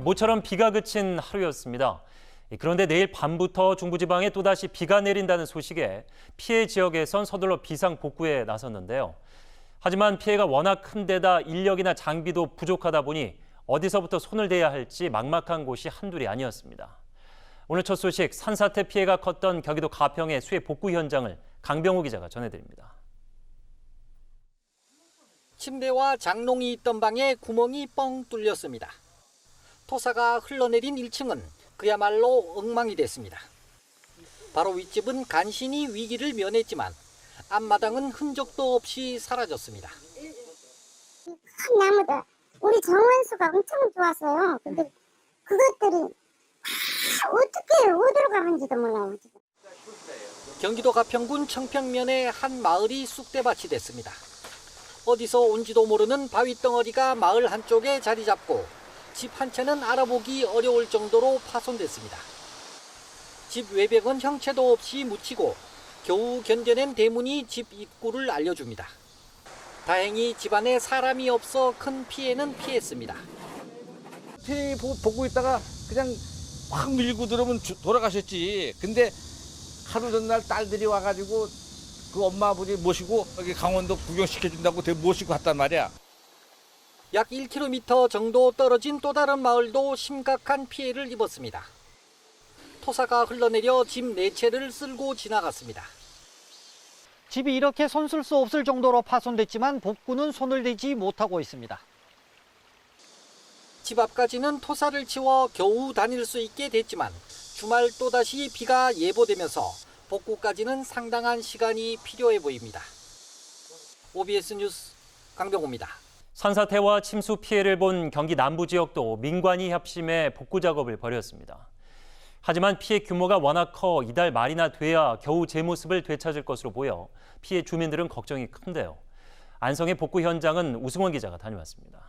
모처럼 비가 그친 하루였습니다. 그런데 내일 밤부터 중부지방에 또다시 비가 내린다는 소식에 피해 지역에선 서둘러 비상 복구에 나섰는데요. 하지만 피해가 워낙 큰 데다 인력이나 장비도 부족하다 보니 어디서부터 손을 대야 할지 막막한 곳이 한둘이 아니었습니다. 오늘 첫 소식, 산사태 피해가 컸던 경기도 가평의 수해 복구 현장을 강병호 기자가 전해드립니다. 침대와 장롱이 있던 방에 구멍이 뻥 뚫렸습니다. 토사가 흘러내린 1층은 그야말로 엉망이 됐습니다. 바로 윗집은 간신히 위기를 면했지만 앞마당은 흔적도 없이 사라졌습니다. 큰 나무들, 우리 정원수가 엄청 좋았어요. 근데 그것들이 어떻게 어디로 가는지도 몰라요. 지금. 경기도 가평군 청평면의 한 마을이 쑥대밭이 됐습니다. 어디서 온지도 모르는 바위 덩어리가 마을 한쪽에 자리 잡고 집 한 채는 알아보기 어려울 정도로 파손됐습니다. 집 외벽은 형체도 없이 묻히고 겨우 견뎌낸 대문이 집 입구를 알려줍니다. 다행히 집안에 사람이 없어 큰 피해는 피했습니다. 피해 보고 있다가 그냥 확 밀고 들어오면 돌아가셨지. 근데 하루 전날 딸들이 와가지고 그 엄마 아버지 모시고 여기 강원도 구경시켜준다고 모시고 갔단 말이야. 약 1km 정도 떨어진 또 다른 마을도 심각한 피해를 입었습니다. 토사가 흘러내려 집 4채를 쓸고 지나갔습니다. 집이 이렇게 손 쓸 수 없을 정도로 파손됐지만 복구는 손을 대지 못하고 있습니다. 집 앞까지는 토사를 치워 겨우 다닐 수 있게 됐지만 주말 또다시 비가 예보되면서 복구까지는 상당한 시간이 필요해 보입니다. OBS 뉴스 강병호입니다. 산사태와 침수 피해를 본 경기 남부 지역도 민관이 협심해 복구 작업을 벌였습니다. 하지만 피해 규모가 워낙 커 이달 말이나 돼야 겨우 제 모습을 되찾을 것으로 보여 피해 주민들은 걱정이 큰데요. 안성의 복구 현장은 우승원 기자가 다녀왔습니다.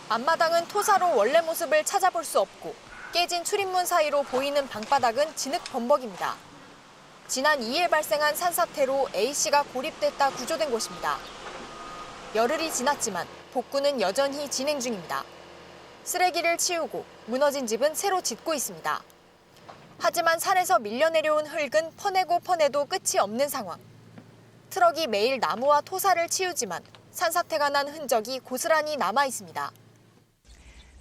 앞마당은 토사로 원래 모습을 찾아볼 수 없고 깨진 출입문 사이로 보이는 방바닥은 진흙 범벅입니다. 지난 2일 발생한 산사태로 A씨가 고립됐다 구조된 곳입니다. 열흘이 지났지만 복구는 여전히 진행 중입니다. 쓰레기를 치우고 무너진 집은 새로 짓고 있습니다. 하지만 산에서 밀려 내려온 흙은 퍼내고 퍼내도 끝이 없는 상황. 트럭이 매일 나무와 토사를 치우지만 산사태가 난 흔적이 고스란히 남아 있습니다.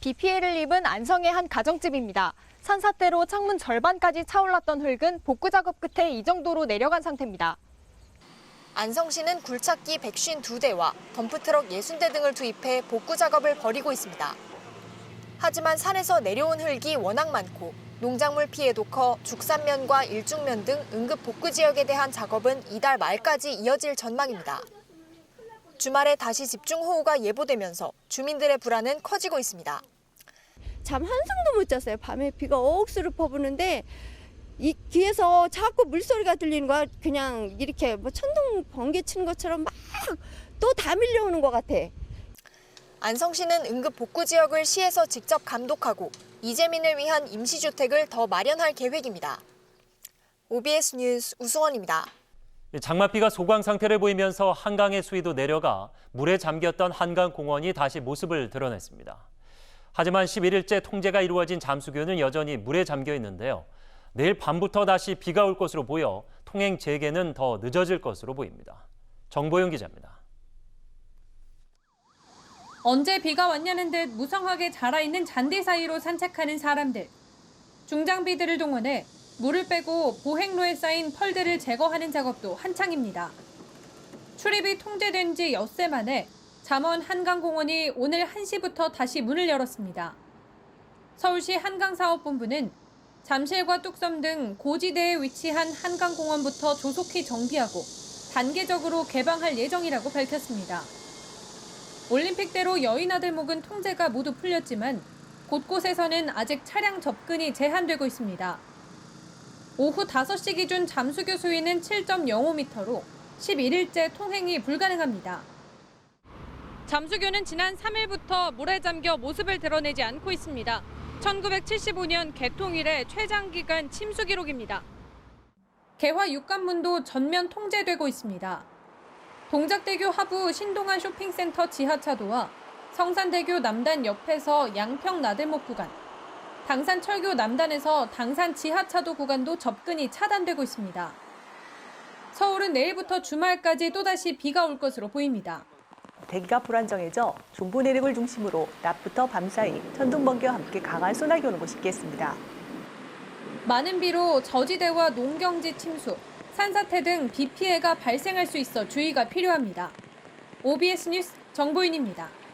비 피해를 입은 안성의 한 가정집입니다. 산사태로 창문 절반까지 차올랐던 흙은 복구 작업 끝에 이 정도로 내려간 상태입니다. 안성시는 굴착기 152대와 덤프트럭 60대 등을 투입해 복구 작업을 벌이고 있습니다. 하지만 산에서 내려온 흙이 워낙 많고 농작물 피해도 커 죽산면과 일중면 등 응급 복구 지역에 대한 작업은 이달 말까지 이어질 전망입니다. 주말에 다시 집중호우가 예보되면서 주민들의 불안은 커지고 있습니다. 잠 한숨도 못 잤어요. 밤에 비가 억수로 퍼부는데 이 귀에서 자꾸 물소리가 들리는 거야. 그냥 이렇게 뭐 천둥 번개 치는 것처럼 막 또 다 밀려오는 것 같아. 안성시는 응급 복구 지역을 시에서 직접 감독하고 이재민을 위한 임시주택을 더 마련할 계획입니다. OBS 뉴스 우승원입니다. 장맛비가 소강 상태를 보이면서 한강의 수위도 내려가 물에 잠겼던 한강공원이 다시 모습을 드러냈습니다. 하지만 11일째 통제가 이루어진 잠수교는 여전히 물에 잠겨 있는데요. 내일 밤부터 다시 비가 올 것으로 보여 통행 재개는 더 늦어질 것으로 보입니다. 정보용 기자입니다. 언제 비가 왔냐는 듯 무성하게 자라있는 잔디 사이로 산책하는 사람들. 중장비들을 동원해 물을 빼고 보행로에 쌓인 펄들을 제거하는 작업도 한창입니다. 출입이 통제된 지 엿새 만에 잠원 한강공원이 오늘 1시부터 다시 문을 열었습니다. 서울시 한강사업본부는 잠실과 뚝섬 등 고지대에 위치한 한강공원부터 조속히 정비하고 단계적으로 개방할 예정이라고 밝혔습니다. 올림픽대로 여의나들목은 통제가 모두 풀렸지만 곳곳에서는 아직 차량 접근이 제한되고 있습니다. 오후 5시 기준 잠수교 수위는 7.05m로 11일째 통행이 불가능합니다. 잠수교는 지난 3일부터 물에 잠겨 모습을 드러내지 않고 있습니다. 1975년 개통 이래 최장기간 침수 기록입니다. 개화 육관문도 전면 통제되고 있습니다. 동작대교 하부 신동안 쇼핑센터 지하차도와 성산대교 남단 옆에서 양평 나들목 구간, 당산철교 남단에서 당산 지하차도 구간도 접근이 차단되고 있습니다. 서울은 내일부터 주말까지 또다시 비가 올 것으로 보입니다. 대기가 불안정해져 중부 내륙을 중심으로 낮부터 밤사이 천둥 번개와 함께 강한 소나기 오는 곳이 있겠습니다. 많은 비로 저지대와 농경지 침수, 산사태 등 비 피해가 발생할 수 있어 주의가 필요합니다. OBS 뉴스 정보윤입니다.